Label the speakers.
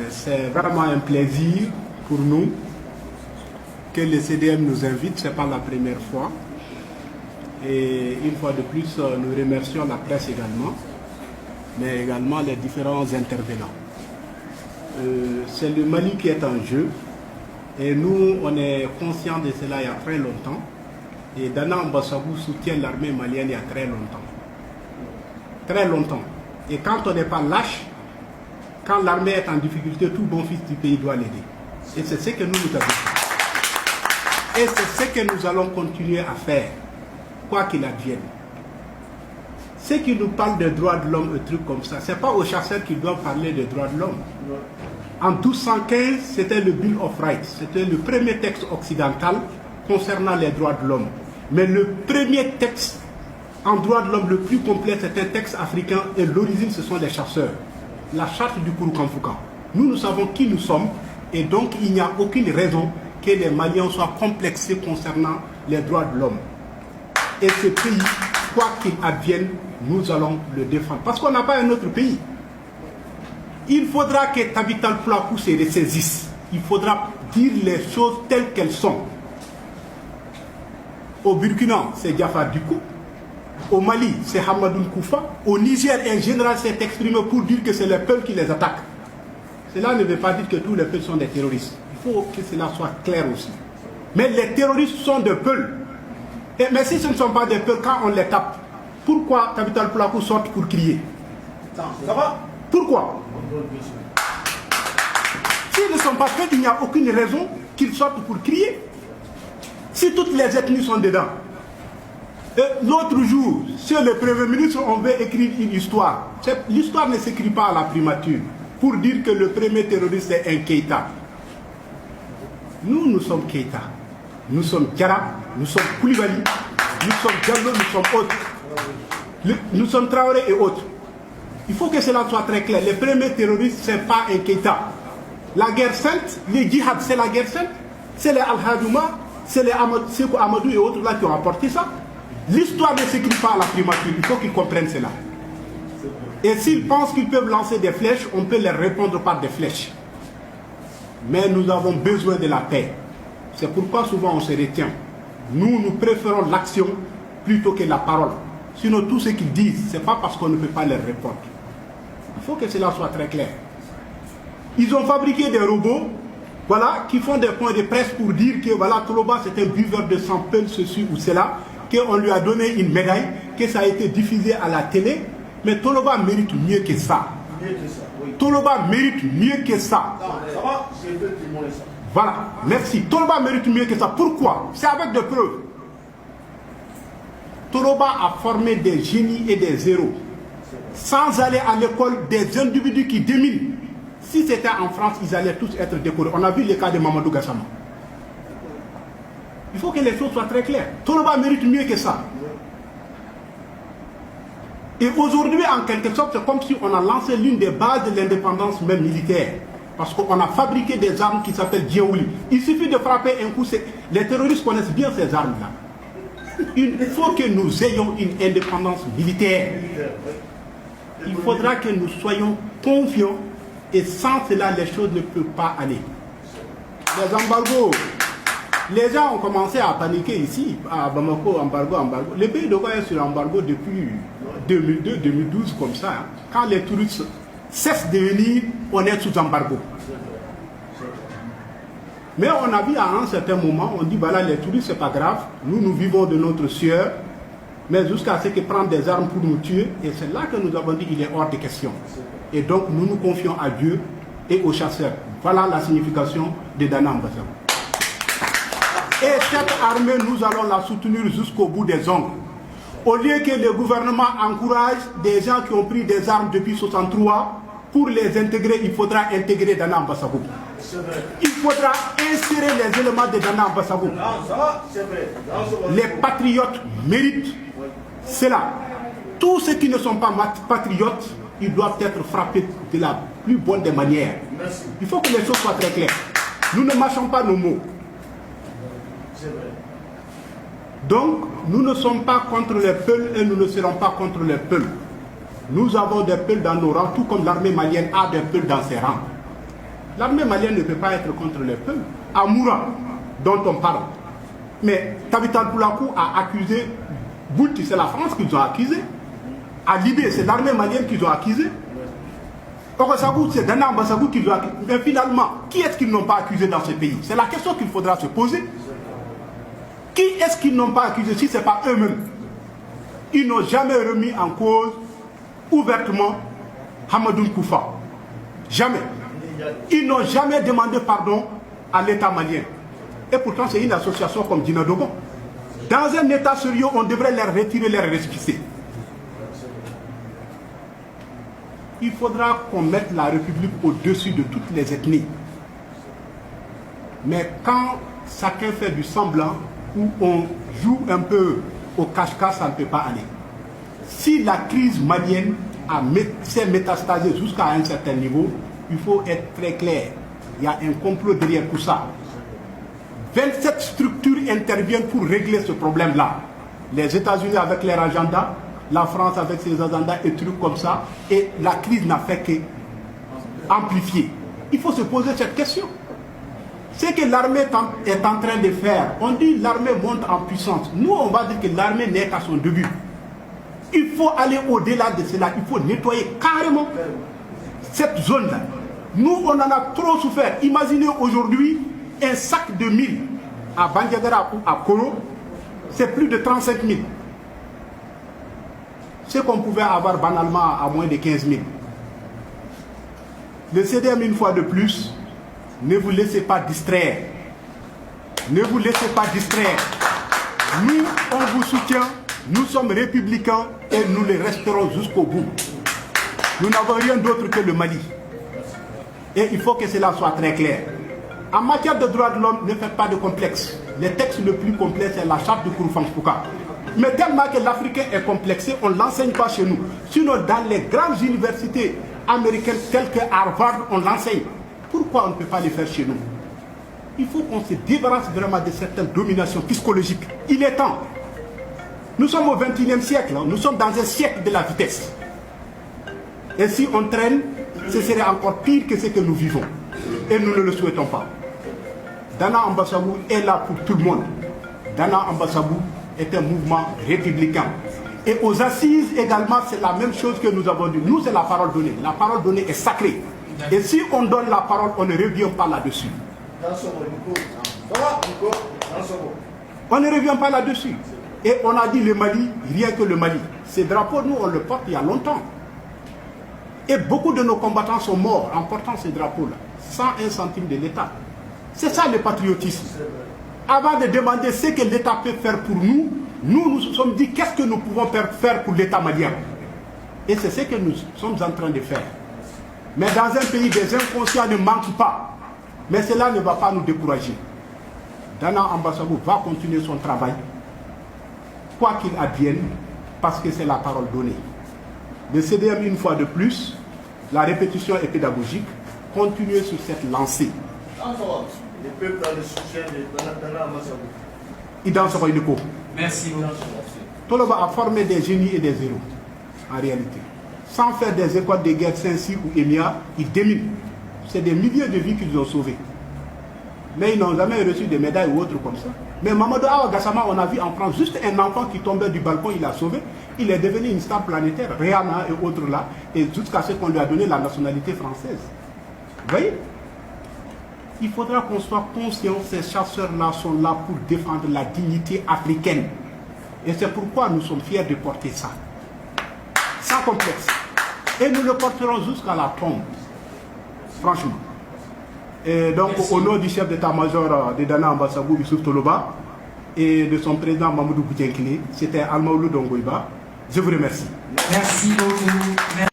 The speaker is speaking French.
Speaker 1: C'est vraiment un plaisir pour nous que le CDM nous invite, ce n'est pas la première fois. Et une fois de plus, nous remercions la presse également, mais également les différents intervenants. C'est le Mali qui est en jeu et nous, on est conscients de cela il y a très longtemps. Et Dana Ambassabou soutient l'armée malienne il y a très longtemps. Très longtemps. Et quand on n'est pas lâche, quand l'armée est en difficulté, tout bon fils du pays doit l'aider. Et c'est ce que nous avons fait. Et c'est ce que nous allons continuer à faire, quoi qu'il advienne. Ceux qui nous parlent des droits de l'homme, et trucs comme ça, ce n'est pas aux chasseurs qui doivent parler des droits de l'homme. En 1215, c'était le Bill of Rights. C'était le premier texte occidental concernant les droits de l'homme. Mais le premier texte en droit de l'homme le plus complet, c'est un texte africain et l'origine, ce sont les chasseurs. La charte du Kouroukanfouka. Nous savons qui nous sommes et donc il n'y a aucune raison que les Maliens soient complexés concernant les droits de l'homme. Et ce pays, quoi qu'il advienne, nous allons le défendre. Parce qu'on n'a pas un autre pays. Il faudra que Tabital Plakou se ressaisisse. Il faudra dire les choses telles qu'elles sont. Au Burkina, c'est Diafar Dukou. Au Mali, c'est Hamadoun Koufa. Au Niger, un général s'est exprimé pour dire que c'est les peuples qui les attaquent. Cela ne veut pas dire que tous les peuples sont des terroristes. Il faut que cela soit clair aussi. Mais les terroristes sont des peuples. Mais si ce ne sont pas des peuples, quand on les tape, pourquoi Tabital Plakou sort pour crier? Ça va? Pourquoi? S'ils ne sont pas peuples, il n'y a aucune raison qu'ils sortent pour crier. Si toutes les ethnies sont dedans. L'autre jour, sur le Premier ministre, on veut écrire une histoire. L'histoire ne s'écrit pas à la primature pour dire que le premier terroriste est un Keïta. Nous sommes Keïta. Nous sommes Diarra, nous sommes Koulibaly, nous sommes Diallo, nous sommes autres. Nous sommes Traoré et autres. Il faut que cela soit très clair. Le premier terroriste, ce n'est pas un Keïta. La guerre sainte, les djihad, c'est la guerre sainte. C'est les Al-Hadouma, c'est les Sekou Amadou et autres là qui ont apporté ça. L'histoire ne s'écrit pas à la primature, il faut qu'ils comprennent cela. Et s'ils pensent qu'ils peuvent lancer des flèches, on peut leur répondre par des flèches. Mais nous avons besoin de la paix. C'est pourquoi souvent on se retient. Nous préférons l'action plutôt que la parole. Sinon tout ce qu'ils disent, ce n'est pas parce qu'on ne peut pas leur répondre. Il faut que cela soit très clair. Ils ont fabriqué des robots, voilà, qui font des points de presse pour dire que voilà, Toloba c'est un buveur de sang, ceci ou cela, qu'on lui a donné une médaille, que ça a été diffusé à la télé, mais Toloba mérite mieux que ça. Toloba mérite mieux que ça. Voilà, merci. Toloba mérite mieux que ça. Pourquoi? C'est avec des preuves. Toloba a formé des génies et des héros. Sans aller à l'école, des individus qui dominent. Si c'était en France, ils allaient tous être décorés. On a vu le cas de Mamadou Gassama. Il faut que les choses soient très claires. Toloba mérite mieux que ça. Et aujourd'hui, en quelque sorte, c'est comme si on a lancé l'une des bases de l'indépendance même militaire. Parce qu'on a fabriqué des armes qui s'appellent Djeouli. Il suffit de frapper un coup. Les terroristes connaissent bien ces armes-là. Il faut que nous ayons une indépendance militaire. Il faudra que nous soyons confiants. Et sans cela, les choses ne peuvent pas aller. Les embargos. Les gens ont commencé à paniquer ici, à Bamako, embargo. Le pays de Goya est sur embargo depuis 2002, 2012, comme ça. Quand les touristes cessent de venir, on est sous embargo. Mais on a vu à un certain moment, on dit, voilà, les touristes, c'est pas grave. Nous vivons de notre sueur, mais jusqu'à ce qu'ils prennent des armes pour nous tuer. Et c'est là que nous avons dit qu'il est hors de question. Et donc, nous nous confions à Dieu et aux chasseurs. Voilà la signification de Dana Ambassabou. Et cette armée, nous allons la soutenir jusqu'au bout des ongles. Au lieu que le gouvernement encourage des gens qui ont pris des armes depuis 1963, pour les intégrer, il faudra intégrer Dana Ambassabou. Il faudra insérer les éléments de Dana Ambassabou. Les patriotes méritent cela. Tous ceux qui ne sont pas patriotes, ils doivent être frappés de la plus bonne des manières. Il faut que les choses soient très claires. Nous ne mâchons pas nos mots. Donc, nous ne sommes pas contre les peuples et nous ne serons pas contre les peuples. Nous avons des peuls dans nos rangs, tout comme l'armée malienne a des peuls dans ses rangs. L'armée malienne ne peut pas être contre les peuls. À Moura, dont on parle. Mais Tabital Poulakou a accusé Bouti, c'est la France qu'ils ont accusé. À Libye, c'est l'armée malienne qu'ils ont accusé. Okosagou, c'est Dana Ambasagou qu'ils ont accusé. Mais finalement, qui est-ce qu'ils n'ont pas accusé dans ce pays? C'est la question qu'il faudra se poser. Qui est-ce qu'ils n'ont pas accusé si ce n'est pas eux-mêmes? Ils n'ont jamais remis en cause ouvertement Hamadoun Koufa. Jamais. Ils n'ont jamais demandé pardon à l'État malien. Et pourtant, c'est une association comme Dina Dogon. Dans un État sérieux, on devrait leur retirer leurs récépissés. Il faudra qu'on mette la République au-dessus de toutes les ethnies. Mais quand chacun fait du semblant, où on joue un peu au cache-cache, ça ne peut pas aller. Si la crise malienne s'est métastasée jusqu'à un certain niveau, il faut être très clair. Il y a un complot derrière tout ça. 27 structures interviennent pour régler ce problème-là. Les États-Unis avec leur agenda, la France avec ses agendas et trucs comme ça. Et la crise n'a fait qu'amplifier. Il faut se poser cette question. Ce que l'armée est en train de faire, on dit l'armée monte en puissance. Nous, on va dire que l'armée n'est qu'à son début. Il faut aller au-delà de cela. Il faut nettoyer carrément cette zone-là. Nous, on en a trop souffert. Imaginez aujourd'hui un sac de mil à Bandiagara ou à Koro, c'est plus de 35 000. Ce qu'on pouvait avoir banalement à moins de 15 000. Le CDM, une fois de plus, ne vous laissez pas distraire. Ne vous laissez pas distraire. Nous, on vous soutient. Nous sommes républicains et nous le resterons jusqu'au bout. Nous n'avons rien d'autre que le Mali. Et il faut que cela soit très clair. En matière de droits de l'homme, ne faites pas de complexe. Le texte le plus complexe, c'est la charte de Kouroufankouka. Mais tellement que l'Africain est complexé, on ne l'enseigne pas chez nous. Sinon, dans les grandes universités américaines telles que Harvard, on l'enseigne. Pourquoi on ne peut pas le faire chez nous? Il faut qu'on se débarrasse vraiment de certaines dominations psychologiques. Il est temps. Nous sommes au XXIe siècle, nous sommes dans un siècle de la vitesse. Et si on traîne, ce serait encore pire que ce que nous vivons. Et nous ne le souhaitons pas. Dana Ambasabou est là pour tout le monde. Dana Ambasabou est un mouvement républicain. Et aux assises également, c'est la même chose que nous avons dit. Nous, c'est la parole donnée. La parole donnée est sacrée. Et si on donne la parole, on ne revient pas là-dessus. On ne revient pas là-dessus. Et on a dit le Mali, rien que le Mali. Ces drapeaux, nous, on le porte il y a longtemps. Et beaucoup de nos combattants sont morts en portant ces drapeaux-là, sans un centime de l'État. C'est ça le patriotisme. Avant de demander ce que l'État peut faire pour nous, nous nous sommes dit qu'est-ce que nous pouvons faire pour l'État malien. Et c'est ce que nous sommes en train de faire. Mais dans un pays, des inconscients ne manquent pas. Mais cela ne va pas nous décourager. Dana Ambassadou va continuer son travail, quoi qu'il advienne, parce que c'est la parole donnée. Le CDM, une fois de plus, la répétition est pédagogique, continuer sur cette lancée.
Speaker 2: Les peuples dans le soutien de Dana
Speaker 1: Ambassadou.
Speaker 2: Merci beaucoup.
Speaker 1: Toloba a formé des génies et des héros, en réalité. Sans faire des écoles de guerre Saint-Cyr ou Émia, ils déminent. C'est des milliers de vies qu'ils ont sauvées. Mais ils n'ont jamais reçu de médailles ou autre comme ça. Mais Mamadou Awa Gassama, on a vu en France juste un enfant qui tombait du balcon, il l'a sauvé. Il est devenu une star planétaire, Rihanna et autres là, et jusqu'à ce qu'on lui a donné la nationalité française. Vous voyez? Il faudra qu'on soit conscient, ces chasseurs-là sont là pour défendre la dignité africaine. Et c'est pourquoi nous sommes fiers de porter ça. Sans complexe. Et nous le porterons jusqu'à la tombe. Franchement. Et donc, au nom du chef d'état-major de Dana Ambassadou, Youssouf Toloba, et de son président Mamoudou Boutiankine, c'était Almaoulou Dongoïba. Je vous remercie.
Speaker 3: Merci beaucoup.